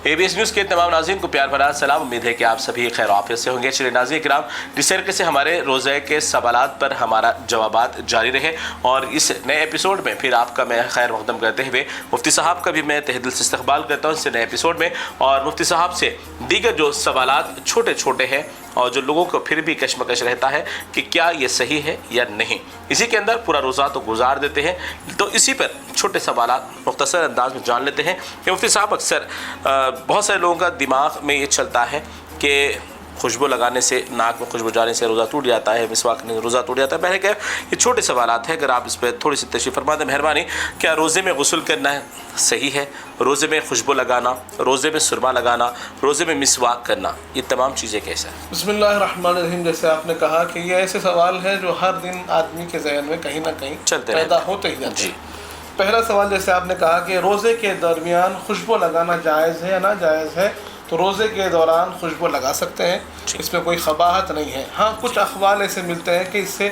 ABS news के तमाम नाज़रीन को प्यार भरा सलाम। उम्मीद है कि आप सभी खैर आफियत से होंगे। चलिए नाज़रीन किराम, जिस तरीके से हमारे रोज़े के सवालात पर हमारा जवाबात जारी रहे और इस नए एपिसोड में फिर आपका मैं खैर मक़दम करते हुए मुफ्ती साहब का भी मैं तहे दिल से इस्तक़बाल करता हूँ इस नए एपिसोड में। और मुफ्ती साहब से दीगर जो सवालात छोटे छोटे हैं और जो लोगों को फिर भी कशमकश रहता है कि क्या ये सही है या नहीं, इसी के अंदर पूरा रोज़ा तो गुजार देते हैं। तो इसी पर छोटे सवालात मुख्तसर अंदाज में जान लेते हैं कि मुफ्ती साहब अक्सर बहुत सारे लोगों का दिमाग में ये चलता है कि खुशबू लगाने से, नाक में खुशबू जाने से रोज़ा टूट जाता है, मिसवाक करने से रोज़ा टूट जाता है। पहले क्या ये छोटे सवालात हैं, अगर आप इस पर थोड़ी सी तशरीफ़ फरमा दें मेहरबानी। क्या रोज़े में गुस्ल करना है सही है? रोज़े में खुशबू लगाना, रोज़े में सुरमा लगाना, रोज़े में मिसवाक करना, ये तमाम चीज़ें कैसे हैं? बिस्मिल्लाहिर्रहमानिर्रहीम। जैसे आपने कहा कि ये ऐसे सवाल हैं जो हर दिन आदमी के जहन में कहीं ना कहीं चलते पैदा होते ही जाते जी। हैं। पहला सवाल जैसे आपने कहा कि रोज़े के दरमियान खुशबू लगाना जायज़ है या ना जायज़ है, तो रोज़े के दौरान खुशबू लगा सकते हैं, इसमें कोई ख़बाहत नहीं है। हाँ, कुछ अख़वाल ऐसे मिलते हैं कि इससे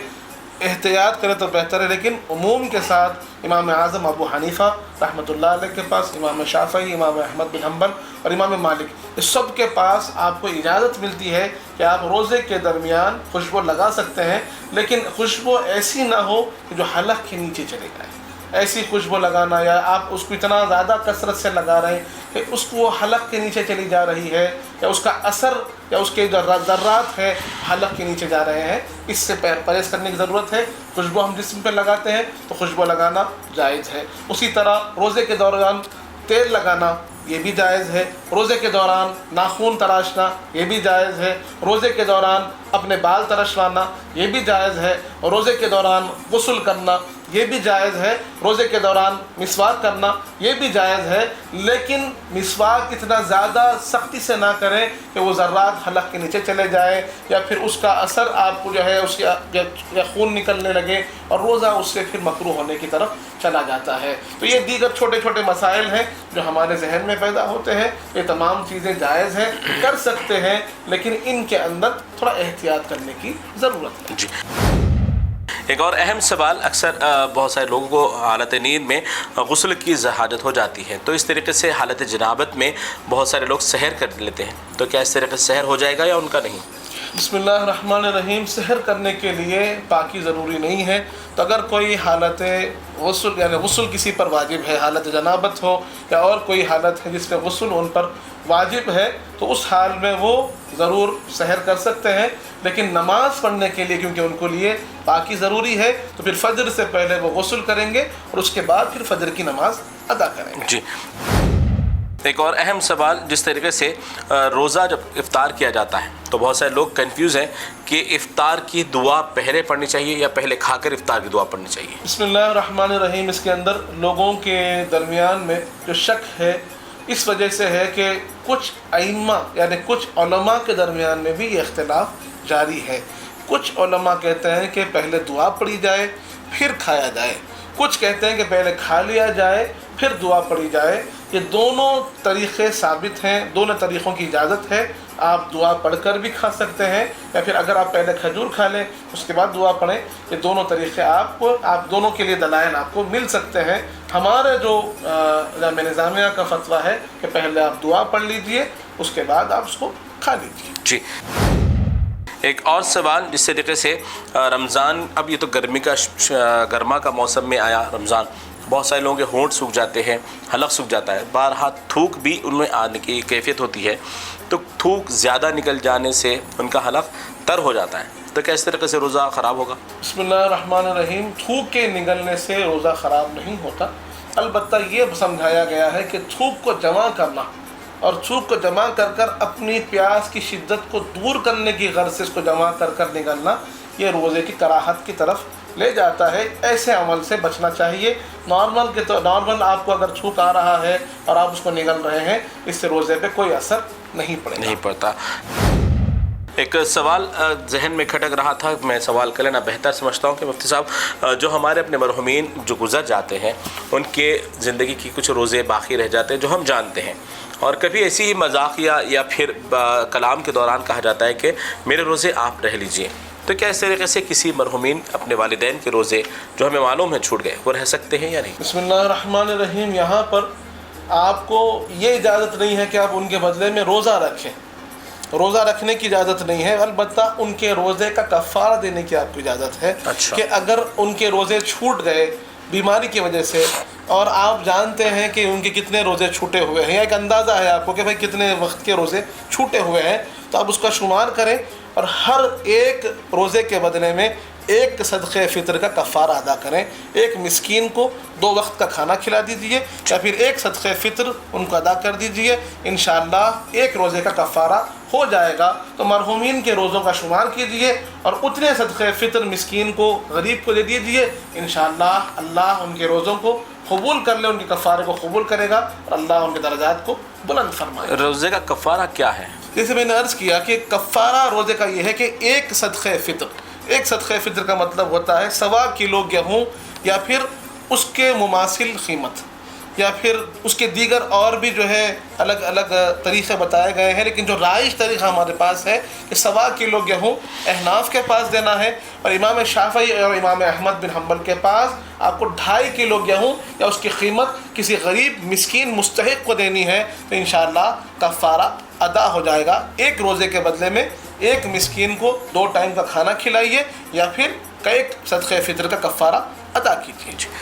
एहतियात करें तो बेहतर है, लेकिन उमूम के साथ इमाम आज़म अबू हनीफ़ा रहमतुल्लाह अलैह के पास, इमाम शाफ़ई, इमाम अहमद बिन हम्बल और इमाम मालिक, इस सब के पास आपको इजाज़त मिलती है कि आप रोज़े के दरमियान खुशबू लगा सकते हैं, लेकिन खुशबू ऐसी ना हो कि जो हलक़ के नीचे चले जाए। ऐसी खुशबू लगाना या आप उसको इतना ज़्यादा कसरत से लगा रहे हैं कि उसको हलक़ के नीचे चली जा रही है, या उसका असर या उसके जो ज़र्रात है हलक़ के नीचे जा रहे हैं, इससे परहेज़ करने की ज़रूरत है। खुशबू हम जिस्म पर लगाते हैं तो खुशबू लगाना जायज़ है। उसी तरह रोज़े के दौरान तेल लगाना ये भी जायज़ है। रोज़े के दौरान नाखून तराशना ये भी जायज़ है। रोज़े के दौरान अपने बाल तराशवाना ये भी जायज़ है। रोज़े के दौरान गुस्ल करना ये भी जायज़ है। रोज़े के दौरान मिसवाक करना ये भी जायज़ है, लेकिन मिसवाक इतना ज़्यादा सख्ती से ना करें कि वो ज़र्रात हलक़ के नीचे चले जाए या फिर उसका असर आपको जो है उसके या खून निकलने लगे और रोज़ा उससे फिर मकरूह होने की तरफ चला जाता है। तो ये दीगर छोटे छोटे मसाइल हैं जो हमारे जहन में पैदा होते हैं। ये तमाम चीज़ें जायज़ हैं, कर सकते हैं, लेकिन इनके अंदर थोड़ा एहतियात करने की ज़रूरत है। जी। एक और अहम सवाल, अक्सर बहुत सारे लोगों को हालत नींद में गुस्ल की हाजत हो जाती है, तो इस तरीके से हालत जनाबत में बहुत सारे लोग सहर कर लेते हैं, तो क्या इस तरीके से सहर हो जाएगा या उनका नहीं? बिस्मिल्लाहिर्रहमानिर्रहीम। सहर करने के लिए पाकी ज़रूरी नहीं है, तो अगर कोई हालत गुस्ल यानी गुस्ल किसी पर वाजिब है, हालत जनाबत हो या और कोई हालत है जिसमें गुस्ल उन पर वाजिब है, तो उस हाल में वो ज़रूर सहर कर सकते हैं, लेकिन नमाज़ पढ़ने के लिए क्योंकि उनको लिए पाकी ज़रूरी है, तो फिर फजर से पहले वो गुस्ल करेंगे और उसके बाद फिर फजर की नमाज़ अदा करेंगे। जी। एक और अहम सवाल, जिस तरीके से रोज़ा जब इफ़्तार किया जाता है तो बहुत सारे लोग कंफ्यूज हैं कि इफ़्तार की दुआ पहले पढ़नी चाहिए या पहले खाकर इफ़्तार की दुआ पढ़नी चाहिए। बिस्मिल्लाहिर्रहमानिर्रहीम। इसके अंदर लोगों के दरमियान में जो शक है इस वजह से है कि कुछ अइम्मा यानी कुछ उलमा के दरमियान में भी ये इख्तिलाफ जारी है। कुछ उलमा कहते हैं कि पहले दुआ पढ़ी जाए फिर खाया जाए, कुछ कहते हैं कि पहले खा लिया जाए फिर दुआ पढ़ी जाए। ये दोनों तरीक़े साबित हैं, दोनों तरीक़ों की इजाज़त है। आप दुआ पढ़कर भी खा सकते हैं या फिर अगर आप पहले खजूर खा लें उसके बाद दुआ पढ़ें, ये दोनों तरीक़े आप दोनों के लिए दलाइल आपको मिल सकते हैं। हमारे जो जामिया निज़ामिया का फतवा है कि पहले आप दुआ पढ़ लीजिए उसके बाद आप उसको खा लीजिए। जी। एक और सवाल, जिस तरीके से रमज़ान, अब ये तो गर्मा का मौसम में आया रमज़ान, बहुत सारे लोगों के होंठ सूख जाते हैं, हलक़ सूख जाता है, बारहा थूक भी उनमें आने की कैफियत होती है, तो थूक ज़्यादा निकल जाने से उनका हलक़ तर हो जाता है, तो क्या इस तरीके से रोज़ा ख़राब होगा? बिस्मिल्लाहिर्रहमानिर्रहीम। थूक के निकलने से रोज़ा ख़राब नहीं होता, अलबत्ता ये समझाया गया है कि थूक को जमा करना और थूक को जमा कर कर अपनी प्यास की शिद्दत को दूर करने की गर्ज से इसको जमा कर कर निकलना, ये रोज़े की कराहत की तरफ ले जाता है। ऐसे अमल से बचना चाहिए। नॉर्मल आपको अगर थूक आ रहा है और आप उसको निगल रहे हैं, इससे रोज़े पे कोई असर नहीं पड़ता। एक सवाल जहन में खटक रहा था, मैं सवाल कर लेना बेहतर समझता हूँ कि मुफ्ती साहब, जो हमारे अपने मरहुमीन जो गुज़र जाते हैं उनके ज़िंदगी की कुछ रोज़े बाकी रह जाते हैं जो हम जानते हैं, और कभी ऐसी ही मजाकिया या फिर कलाम के दौरान कहा जाता है कि मेरे रोज़े आप रह लीजिए, तो क्या इस तरीके से किसी मरहुमीन अपने वालिदैन के रोज़े जो हमें मालूम है छूट गए वो रह सकते हैं या नहीं? बिस्मिल्लाहिर्रहमानिर्रहीम। यहाँ पर آپ کو یہ اجازت نہیں ہے کہ آپ ان کے بدلے میں روزہ رکھیں، روزہ رکھنے کی اجازت نہیں ہے، البتہ ان کے روزے کا کفارہ دینے کی آپ کو اجازت ہے کہ اگر ان کے روزے چھوٹ گئے بیماری کی وجہ سے، اور آپ جانتے ہیں کہ ان کے کتنے روزے چھوٹے ہوئے ہیں، یا ایک اندازہ ہے آپ کو کہ بھائی کتنے وقت کے روزے چھوٹے ہوئے ہیں، تو آپ اس کا شمار کریں اور ہر ایک روزے کے بدلے میں ایک صدقہ فطر کا کفارہ ادا کریں، ایک مسکین کو 2 وقت کا کھانا کھلا دیجئے یا پھر ایک صدقہ فطر ان کو ادا کر دیجئے، انشاءاللہ ایک روزے کا کفارہ ہو جائے گا۔ تو مرحومین کے روزوں کا شمار کیجئے اور اتنے صدقہ فطر مسکین کو، غریب کو دے دیجئے، انشاءاللہ اللہ ان کے روزوں کو قبول کر لے، ان کے کفارے کو قبول کرے گا اور اللہ ان کے درجات کو بلند فرمائے۔ روزے کا کفارہ کیا ہے؟ جیسے میں نے عرض کیا کہ کفارہ روزے کا یہ ہے کہ ایک صدقہ فطر، ایک صدقہ فطر کا مطلب ہوتا ہے 1.25 کلو گیہوں یا پھر اس کے مماثل قیمت، یا پھر اس کے دیگر اور بھی جو ہے الگ الگ طریقے بتائے گئے ہیں، لیکن جو رائج طریقہ ہمارے پاس ہے کہ 1.25 کلو گیہوں احناف کے پاس دینا ہے، اور امام شافعی اور امام احمد بن حنبل کے پاس آپ کو 2.5 کلو گیہوں یا اس کی قیمت کسی غریب مسکین مستحق کو دینی ہے، تو انشاءاللہ کفارہ ادا ہو جائے گا۔ ایک روزے کے بدلے میں ایک مسکین کو 2 ٹائم کا کھانا کھلائیے یا پھر ایک صدقہ فطر کا کفارہ ادا کیجیے۔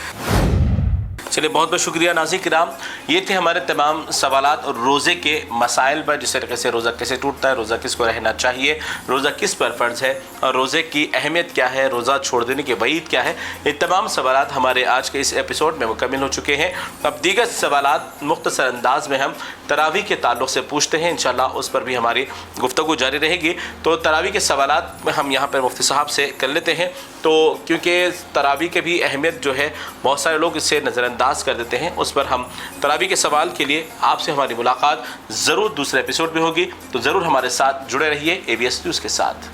چلیے بہت بہت شکریہ ناظرین کرام، یہ تھے ہمارے تمام سوالات اور روزے کے مسائل پر، جس طریقے سے روزہ کیسے ٹوٹتا ہے، روزہ کس کو رہنا چاہیے، روزہ کس پر فرض ہے، اور روزے کی اہمیت کیا ہے، روزہ چھوڑ دینے کی وعید کیا ہے، یہ تمام سوالات ہمارے آج کے اس ایپیسوڈ میں مکمل ہو چکے ہیں۔ اب دیگر سوالات مختصر انداز میں ہم تراویح کے تعلق سے پوچھتے ہیں، انشاءاللہ اس پر بھی ہماری گفتگو جاری رہے گی۔ تو تراویح کے سوالات میں ہم یہاں پر مفتی صاحب سے کر لیتے ہیں، تو کیونکہ تراویح کے بھی اہمیت جو ہے بہت سارے لوگ اسے نظر انداز کر دیتے ہیں، اس پر ہم تراویح کے سوال کے لیے آپ سے ہماری ملاقات ضرور دوسرے ایپیسوڈ میں ہوگی، تو ضرور ہمارے ساتھ جڑے رہیے ABS نیوز کے ساتھ۔